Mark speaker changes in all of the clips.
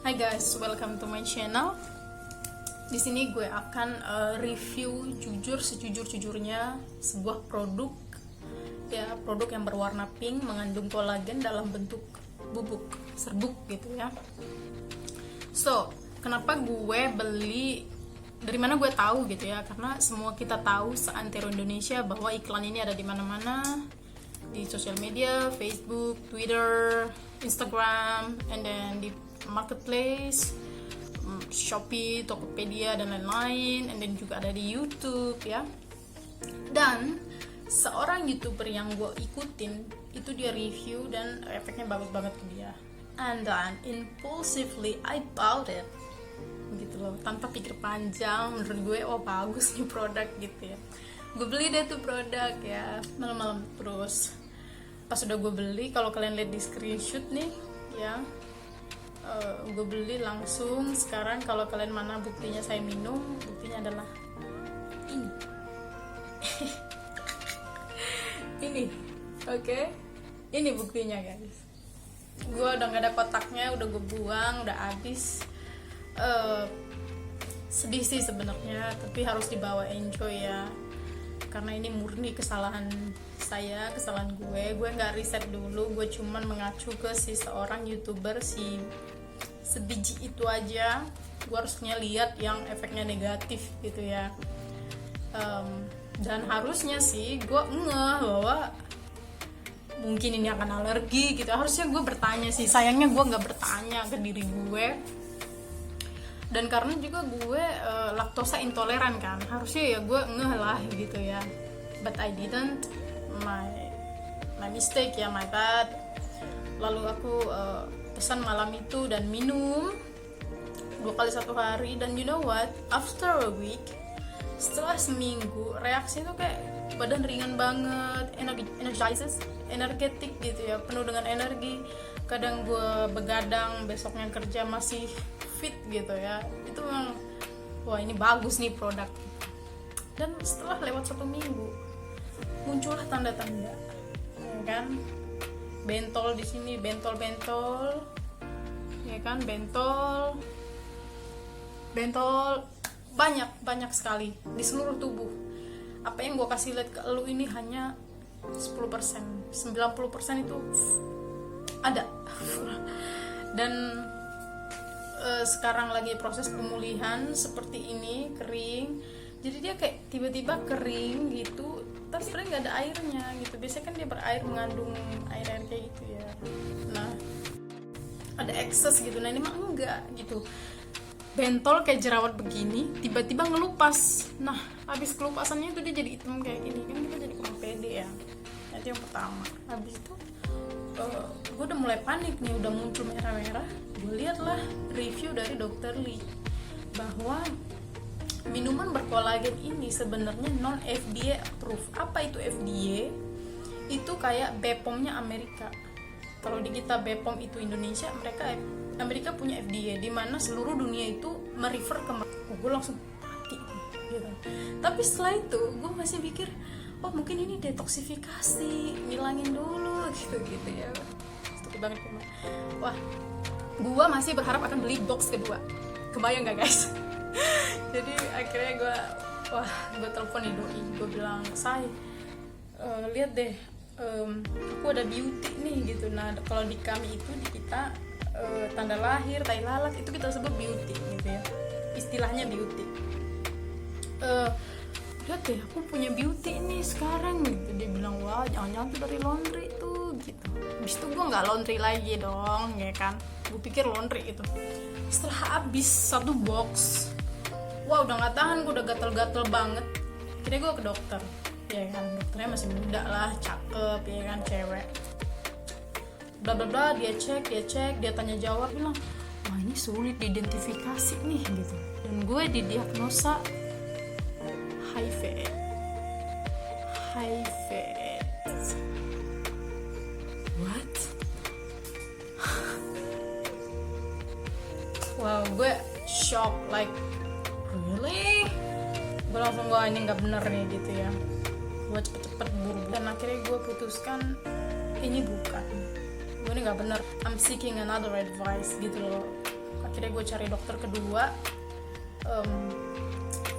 Speaker 1: Hai guys, welcome to my channel. Di sini gue akan review jujur sejujur-jujurnya sebuah produk, ya produk yang berwarna pink mengandung kolagen dalam bentuk bubuk serbuk gitu ya. So, kenapa gue beli? Dari mana gue tahu gitu ya? Karena semua kita tahu seantero Indonesia bahwa iklan ini ada di mana-mana, di sosial media, Facebook, Twitter, Instagram, and then di marketplace, Shopee, Tokopedia dan lain-lain, and then juga ada di YouTube ya. Dan seorang YouTuber yang gue ikutin itu dia review dan efeknya bagus banget ke dia. And then impulsively I bought it. Gitu loh, tanpa pikir panjang. Menurut gue bagus nih produk gitu ya. Gue beli deh tuh produk ya malam-malam. Terus pas udah gue beli, kalau kalian lihat di screenshot nih ya, gue beli langsung. Sekarang kalau kalian mana buktinya saya minum, buktinya adalah ini. Ini, oke? Ini buktinya guys. Gue udah gak ada kotaknya, udah gue buang, udah habis. Sedih sih sebenarnya, tapi harus dibawa enjoy ya. Karena ini murni kesalahan saya, kesalahan gue nggak riset dulu, gue cuman mengacu ke si seorang YouTuber, si sebiji itu aja. Gue harusnya lihat yang efeknya negatif gitu ya. Dan harusnya sih gue ngeh bahwa mungkin ini akan alergi gitu. Harusnya gue bertanya sih, sayangnya gue nggak bertanya ke diri gue. Dan karena juga gue laktosa intoleran kan, harusnya ya gue ngeh lah gitu ya. But I didn't, my mistake ya, my bad. Lalu aku pesan malam itu dan minum 2 kali 1 hari. Dan you know what, after a week, setelah seminggu, reaksi itu kayak badan ringan banget, energetik gitu ya, penuh dengan energi. Kadang gue begadang, besoknya kerja masih fit gitu ya. Itu memang, wah ini bagus nih produk. Dan setelah lewat 1 minggu muncullah tanda-tanda ya kan, bentol di sini, bentol ya kan, bentol banyak sekali di seluruh tubuh. Apa yang gue kasih lihat ke lu ini hanya 10%, 90% itu ada. Dan sekarang lagi proses pemulihan seperti ini, kering. Jadi dia kayak tiba-tiba kering gitu, tapi sebenarnya nggak ada airnya gitu. Biasanya kan dia berair, mengandung air kayak gitu ya. Nah, ada excess gitu. Nah ini mah enggak gitu. Bentol kayak jerawat begini, tiba-tiba ngelupas. Nah, habis kelupasannya itu dia jadi hitam kayak gini. Kan kita jadi kurang pede ya. Itu yang pertama. Habis itu gue udah mulai panik nih, udah muncul merah-merah. Gue liatlah review dari Dr. Lee bahwa minuman berkolagen ini sebenarnya non FDA approved. Apa itu FDA? Itu kayak BPOM-nya Amerika. Kalau di kita BPOM itu Indonesia, Amerika punya FDA, di mana seluruh dunia itu merefer ke gue langsung mati gitu. Tapi setelah itu gue masih pikir, mungkin ini detoksifikasi, ngilangin dulu gitu ya. Stupid banget emang. Wah, gue masih berharap akan beli box kedua. Kebayang gak guys? Jadi akhirnya gue telepon nih doi, gue bilang, say, lihat deh, aku ada beauty nih gitu. Nah kalau di kami itu, di kita, tanda lahir, tai lalat itu kita sebut beauty gitu ya, istilahnya beauty. Lihat deh, aku punya beauty ini sekarang gitu. Dia bilang, wah jangan-jangan tuh dari laundry tuh gitu. Habis itu gue nggak laundry lagi dong ya kan, gue pikir laundry itu. Setelah habis 1 box, wah udah nggak tahan, gue udah gatel-gatel banget. Akhirnya gue ke dokter ya kan, dokternya masih muda lah, cakep ya kan, cewek. Bla bla bla, dia cek, dia tanya jawab, bilang, wah ini sulit diidentifikasi nih gitu. Dan gue didiagnosa high fat. What? Wow, gue shock, like really? Gue langsung, wah ini nggak bener nih gitu ya. Gue cepet-cepet buru, dan akhirnya gue putuskan ini bukan, gue ini nggak bener. I'm seeking another advice gitu loh. akhirnya gue cari dokter kedua.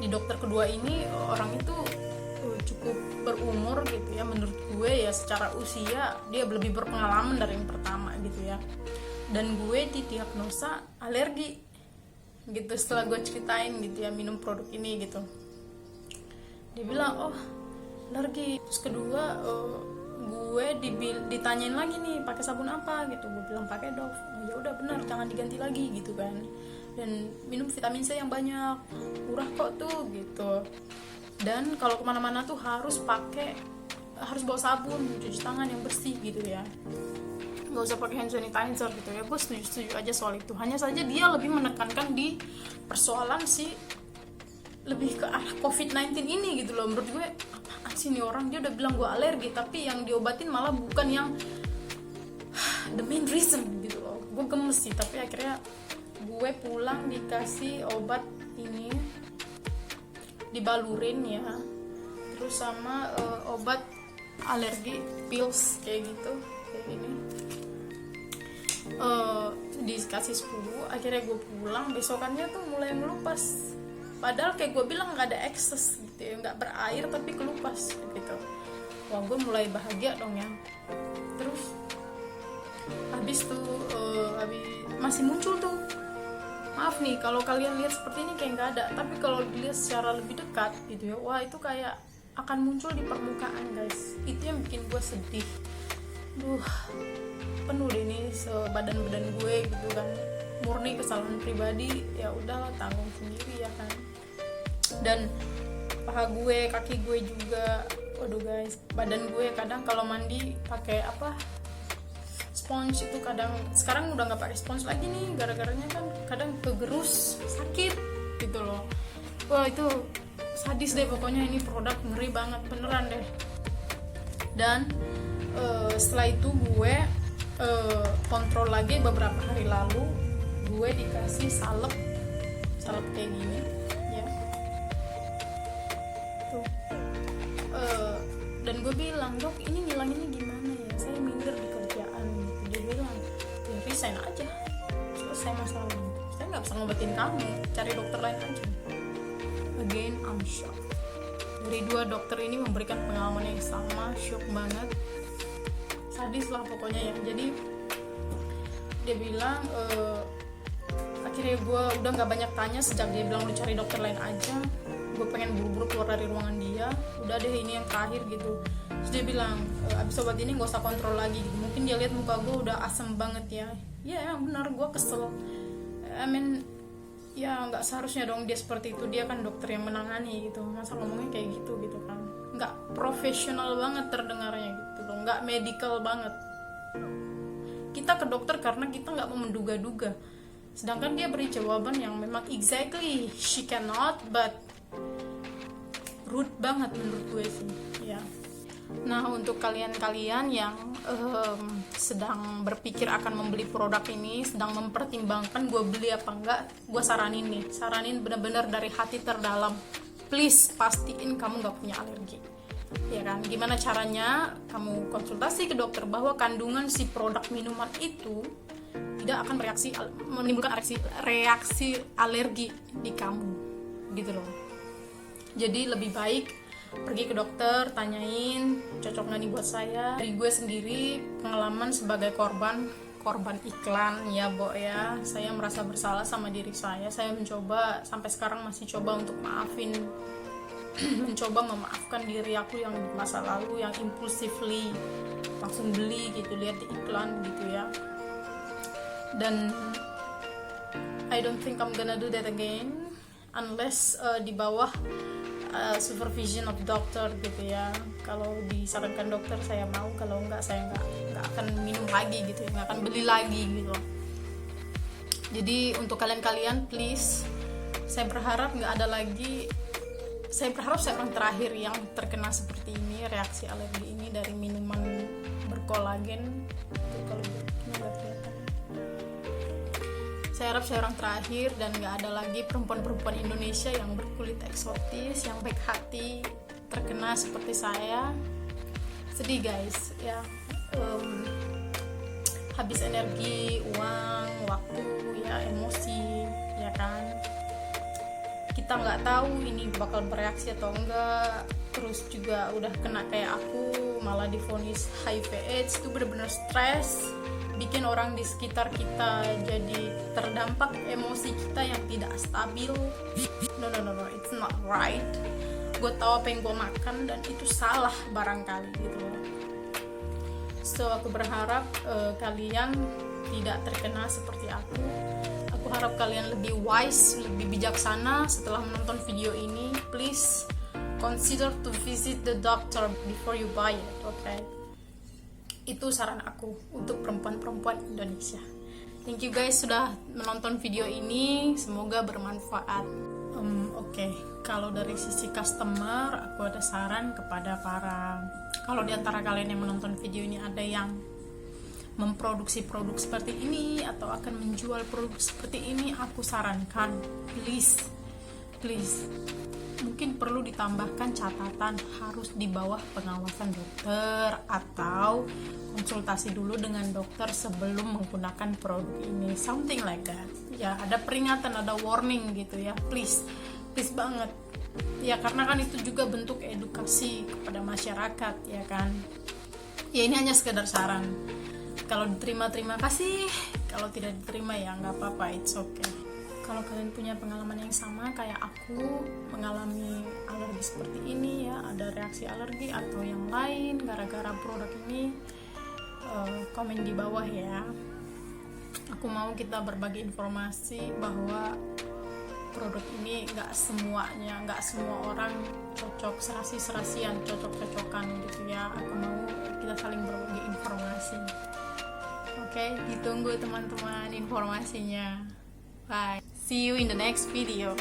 Speaker 1: Di dokter kedua ini orang itu cukup berumur gitu ya, menurut gue ya, secara usia dia lebih berpengalaman dari yang pertama gitu ya. Dan gue didiagnosa alergi gitu setelah gue ceritain gitu ya minum produk ini gitu. Dia bilang oh alergi. Terus kedua gue ditanyain lagi nih pakai sabun apa gitu. Gue bilang pakai Dove. Ya udah benar, jangan diganti lagi gitu kan. Dan minum vitamin C yang banyak, murah kok tuh gitu. Dan kalau kemana-mana tuh harus bawa sabun, cuci tangan yang bersih gitu ya, nggak usah pakai hand sanitizer gitu ya. Gue setuju aja soal itu. Hanya saja dia lebih menekankan di persoalan lebih ke arah COVID-19 ini gitu loh. Menurut gue apaan sih nih orang, dia udah bilang gue alergi tapi yang diobatin malah bukan yang the main reason gitu loh. Gue gemes sih, tapi akhirnya gue pulang dikasih obat ini, dibalurin ya, terus sama obat alergi pills kayak gitu, kayak gini, dikasih 10. Akhirnya gue pulang, besokannya tuh mulai melupas, padahal kayak gue bilang nggak ada ekses gitu ya, nggak berair tapi kelupas gitu. Wah, gue mulai bahagia dong ya. Terus habis tuh masih muncul tuh. Maaf nih kalau kalian lihat seperti ini kayak nggak ada, tapi kalau dilihat secara lebih dekat gitu ya, wah itu kayak akan muncul di permukaan guys. Itu yang bikin gue sedih. Penuh deh nih badan gue gitu kan. Murni kesalahan pribadi, ya udahlah tanggung sendiri ya kan. Dan paha gue, kaki gue juga, waduh guys, badan gue kadang kalau mandi pakai sponge itu kadang, sekarang udah nggak pakai sponge lagi nih, gara-garanya kan kadang kegerus, sakit gitu loh. Wah itu sadis deh pokoknya, ini produk ngeri banget beneran deh. Dan setelah itu gue kontrol lagi beberapa hari lalu, gue dikasih salep kayak gini ya tuh. Dan gue bilang, dok ini ngilanginnya gimana ya, saya minder di kerjaan gitu. Dia bilang ya resign aja, selesai masalah, saya nggak bisa ngobatin kamu, cari dokter lain aja. Again I'm shocked. Dari 2 dokter ini memberikan pengalaman yang sama, shock banget, sadis lah pokoknya ya. Jadi dia bilang akhirnya gue udah nggak banyak tanya sejak dia bilang lu cari dokter lain aja. Gue pengen buru-buru keluar dari ruangan dia, udah deh ini yang terakhir gitu. Terus dia bilang abis obat ini gak usah kontrol lagi gitu. Mungkin dia lihat muka gue udah asem banget ya. Ya benar, gue kesel. Ya nggak seharusnya dong dia seperti itu, dia kan dokter yang menangani gitu, masa ngomongnya kayak gitu kan, nggak profesional banget terdengarnya gitu loh, nggak medical banget. Kita ke dokter karena kita nggak mau menduga-duga, sedangkan dia beri jawaban yang memang exactly she cannot, but rude banget menurut gue sih ya. Nah untuk kalian-kalian yang sedang berpikir akan membeli produk ini, sedang mempertimbangkan gue beli apa enggak, gue saranin benar-benar dari hati terdalam, please pastiin kamu nggak punya alergi ya kan. Gimana caranya? Kamu konsultasi ke dokter bahwa kandungan si produk minuman itu tidak akan menimbulkan reaksi alergi di kamu gitu loh. Jadi lebih baik pergi ke dokter, tanyain cocok nggak nih buat saya. Dari gue sendiri, pengalaman sebagai korban iklan ya Bo ya, saya merasa bersalah sama diri saya mencoba, sampai sekarang masih coba untuk mencoba memaafkan diri aku yang di masa lalu, yang impulsively langsung beli gitu, lihat di iklan gitu ya. Dan I don't think I'm gonna do that again unless di bawah supervision of doctor gitu ya. Kalau disarankan dokter saya mau, kalau enggak saya nggak akan minum lagi gitu ya, nggak akan beli lagi gitu. Jadi untuk kalian please, saya berharap saya orang terakhir yang terkena seperti ini, reaksi alergi ini dari minuman berkolagen itu. Kalau nggak kelihatan, saya harap saya orang terakhir dan nggak ada lagi perempuan-perempuan Indonesia yang berkulit eksotis, yang baik hati terkena seperti saya. Sedih guys ya. habis energi, uang, waktu, ya emosi, ya kan. Kita nggak tahu ini bakal bereaksi atau enggak. Terus juga udah kena kayak aku, malah divonis HIV/AIDS, itu bener-bener stres, bikin orang di sekitar kita jadi terdampak emosi kita yang tidak stabil. No, it's not right. Gue tahu apa yang gue makan dan itu salah barangkali gitu loh. So aku berharap kalian tidak terkena seperti aku. Aku harap kalian lebih wise, lebih bijaksana setelah menonton video ini. Please consider to visit the doctor before you buy it, okay? Itu saran aku untuk perempuan-perempuan Indonesia. Thank you guys sudah menonton video ini, semoga bermanfaat. Oke, kalau dari sisi customer, aku ada saran kepada kalau diantara kalian yang menonton video ini ada yang memproduksi produk seperti ini atau akan menjual produk seperti ini, aku sarankan please mungkin perlu ditambahkan catatan harus di bawah pengawasan dokter atau konsultasi dulu dengan dokter sebelum menggunakan produk ini, something like that ya. Ada peringatan, ada warning gitu ya, please banget ya, karena kan itu juga bentuk edukasi kepada masyarakat ya kan. Ya ini hanya sekedar saran. Kalau diterima terima kasih, kalau tidak diterima ya nggak apa-apa, it's okay. Kalau kalian punya pengalaman yang sama kayak aku mengalami alergi seperti ini ya, ada reaksi alergi atau yang lain gara-gara produk ini, komen di bawah ya. Aku mau kita berbagi informasi bahwa produk ini nggak semua orang cocok, serasian cocok-cocokan gitu ya. Aku mau kita saling berbagi informasi. Oke, ditunggu teman-teman informasinya. Bye. See you in the next video.